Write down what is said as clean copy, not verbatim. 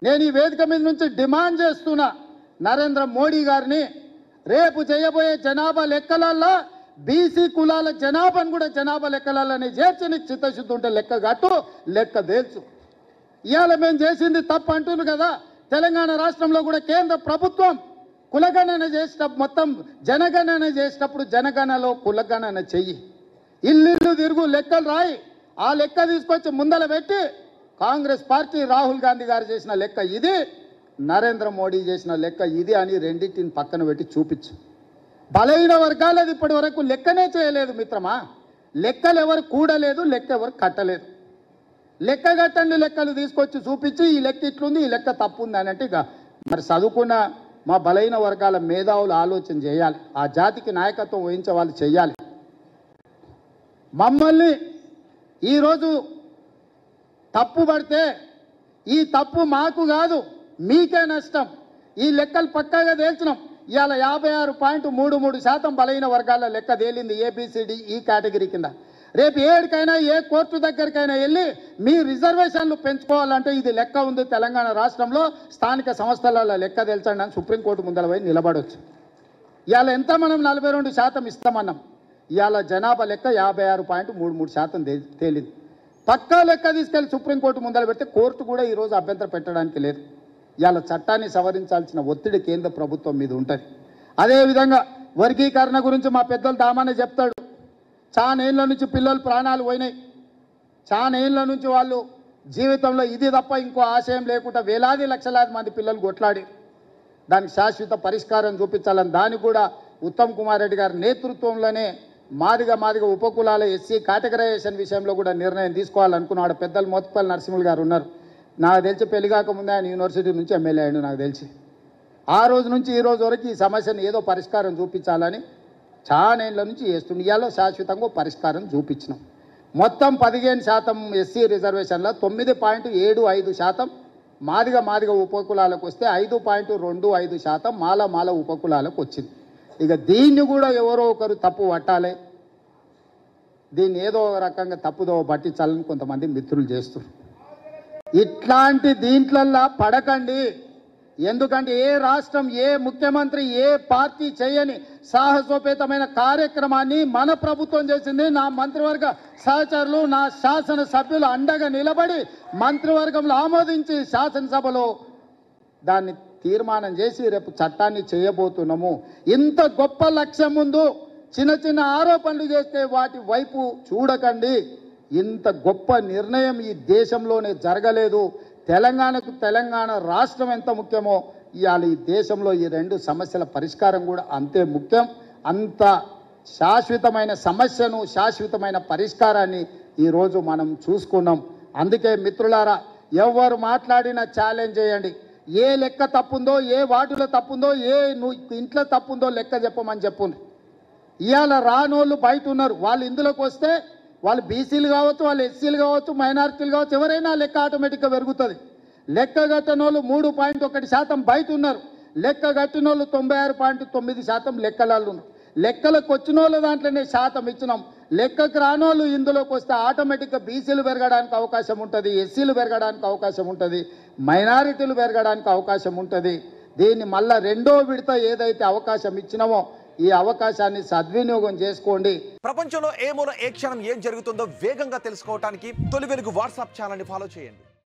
నేను ఈ వేదిక మీద నుంచి డిమాండ్ చేస్తున్నా నరేంద్ర మోడీ గారిని, రేపు చేయబోయే జనాభా లెక్కలల్లో బీసీ కులాల జనాభాను కూడా జనాభా లెక్కలలోనే చేర్చి నీకు చిత్తశుద్ధి ఉంటే లెక్క కట్టు, లెక్క తేల్చు. ఇవాళ మేము చేసింది తప్పు అంటున్నారు కదా. తెలంగాణ రాష్ట్రంలో కూడా కేంద్ర ప్రభుత్వం కులగణన చేసేటప్పుడు, మొత్తం జనగణన చేసేటప్పుడు జనగణనలో కులగణన చెయ్యి, ఇల్లు తిరుగు లెక్కలు రాయి, ఆ లెక్క తీసుకొచ్చి ముందల పెట్టి కాంగ్రెస్ పార్టీ రాహుల్ గాంధీ గారు చేసిన లెక్క ఇది, నరేంద్ర మోడీ చేసిన లెక్క ఇది అని రెండింటిని పక్కన పెట్టి చూపించు. బలహీన వర్గాలది ఇప్పటి వరకు లెక్కనే చేయలేదు మిత్రమా. లెక్కలు ఎవరు కూడలేదు, లెక్క ఎవరు కట్టలేదు. లెక్క కట్టండి లెక్కలు తీసుకొచ్చి చూపించి ఈ లెక్క ఇట్లుంది, ఈ లెక్క తప్పు ఉంది అని అంటే ఇక మరి చదువుకున్న మా బలహీన వర్గాల మేధావులు ఆలోచన చేయాలి, ఆ జాతికి నాయకత్వం వహించే వాళ్ళు చేయాలి. మమ్మల్ని ఈరోజు తప్పు పడితే ఈ తప్పు మాకు కాదు మీకే నష్టం. ఈ లెక్కలు పక్కాగా తేల్చినాం. ఇవాళ 56.33% బలహీన వర్గాల లెక్క తేలింది ఏబిసిడి ఈ కేటగిరీ కింద. రేపు ఏడికైనా ఏ కోర్టు దగ్గరికైనా వెళ్ళి మీ రిజర్వేషన్లు పెంచుకోవాలంటే ఇది లెక్క ఉంది తెలంగాణ రాష్ట్రంలో, స్థానిక సంస్థల లెక్క తేల్చండి అని సుప్రీంకోర్టు ముందర పోయి నిలబడవచ్చు. ఇవాళ ఎంత మనం 42% ఇస్తామన్నాం, ఇవాళ జనాభా లెక్క 56.33% తేలింది. పక్కా లెక్క తీసుకెళ్లి సుప్రీంకోర్టు ముందర పెడితే కోర్టు కూడా ఈరోజు అభ్యంతరం పెట్టడానికి లేదు. ఇవాళ చట్టాన్ని సవరించాల్సిన ఒత్తిడి కేంద్ర ప్రభుత్వం మీద ఉంటుంది. అదేవిధంగా వర్గీకరణ గురించి మా పెద్దలు దామానే చెప్తాడు. చాలా ఏళ్ళ నుంచి పిల్లలు ప్రాణాలు పోయినాయి, చాలా ఏళ్ళ నుంచి వాళ్ళు జీవితంలో ఇది తప్ప ఇంకో ఆశయం లేకుండా వేలాది లక్షలాది మంది పిల్లలు కొట్లాడి దానికి శాశ్వత పరిష్కారం చూపించాలని దానికి కూడా ఉత్తమ్ కుమార్ రెడ్డి గారి నేతృత్వంలోనే మాదిగ ఉపకులాల ఎస్సీ కేటగరైజేషన్ విషయంలో కూడా నిర్ణయం తీసుకోవాలనుకున్నాడు. పెద్దలు మోత్పల్లి నరసింహులు గారు ఉన్నారు. నాకు తెలిసి పెళ్లి కాకముందే ఆయన యూనివర్సిటీ నుంచి ఎమ్మెల్యే అయ్యాడు నాకు తెలిసి. ఆ రోజు నుంచి ఈ రోజు వరకు ఈ సమస్యను ఏదో పరిష్కారం చూపించాలని చాలా ఏళ్ళ నుంచి చేస్తుంది. ఇవాళ శాశ్వతంగా పరిష్కారం చూపించినాం. మొత్తం 15% ఎస్సీ రిజర్వేషన్లో 9.75% మాదిగ ఉపకులాలకు వస్తే 5.25% మాల ఉపకులాలకు వచ్చింది. ఇక దీన్ని కూడా ఎవరో ఒకరు తప్పు పట్టాలి, దీన్ని ఏదో రకంగా తప్పుదో పట్టించాలని కొంతమంది మిత్రులు చేస్తున్నారు. ఇట్లాంటి దీంట్లల్లా పడకండి. ఎందుకంటే ఏ రాష్ట్రం, ఏ ముఖ్యమంత్రి, ఏ పార్టీ చేయని సాహసోపేతమైన కార్యక్రమాన్ని మన ప్రభుత్వం చేసింది. నా మంత్రివర్గ సహచరులు, నా శాసన సభ్యులు అండగా నిలబడి మంత్రివర్గంలో ఆమోదించి శాసనసభలో దాన్ని తీర్మానం చేసి రేపు చట్టాన్ని చేయబోతున్నాము. ఇంత గొప్ప లక్ష్యం ముందు చిన్న ఆరోపణలు చేస్తే వాటి వైపు చూడకండి. ఇంత గొప్ప నిర్ణయం ఈ దేశంలోనే జరగలేదు. తెలంగాణకు తెలంగాణ రాష్ట్రం ఎంత ముఖ్యమో ఇవాళ ఈ దేశంలో ఈ రెండు సమస్యల పరిష్కారం కూడా అంతే ముఖ్యం. అంత శాశ్వతమైన సమస్యను, శాశ్వతమైన పరిష్కారాన్ని ఈరోజు మనం చూసుకున్నాం. అందుకే మిత్రులారా, ఎవరు మాట్లాడినా ఛాలెంజ్ చేయండి. ఏ లెక్క తప్పుందో, ఏ వాటిలో తప్పుందో, ఏ ఇంట్లో తప్పుందో లెక్క చెప్పమని చెప్పుంది. ఇవాళ రానోళ్ళు బయట ఉన్నారు. వాళ్ళు ఇందులోకి వస్తే వాళ్ళు బీసీలు కావచ్చు, వాళ్ళు ఎస్సీలు కావచ్చు, మైనారిటీలు కావచ్చు, ఎవరైనా లెక్క ఆటోమేటిక్గా పెరుగుతుంది. లెక్క కట్టిన వాళ్ళు 3.1% బయట ఉన్నారు. లెక్క కట్టిన వాళ్ళు 96.9% లెక్కలలో ఉన్నారు. లెక్కలకు వచ్చిన వాళ్ళు దాంట్లోనే శాతం ఇచ్చినాం. లెక్కకు రానోళ్ళు ఇందులోకి వస్తే ఆటోమేటిక్గా బీసీలు పెరగడానికి అవకాశం ఉంటుంది, ఎస్సీలు పెరగడానికి అవకాశం ఉంటుంది, మైనారిటీలు పెరగడానికి అవకాశం ఉంటుంది. దీన్ని మళ్ళీ రెండో విడత ఏదైతే అవకాశం ఇచ్చినామో ఈ అవకాశాన్ని సద్వినియోగం చేసుకోండి. ప్రపంచంలో ఏ మూల ఏ క్షణం ఏం జరుగుతుందో వేగంగా తెలుసుకోవడానికి తొలి వెలుగు వాట్సాప్ ఛానల్ని ఫాలో చేయండి.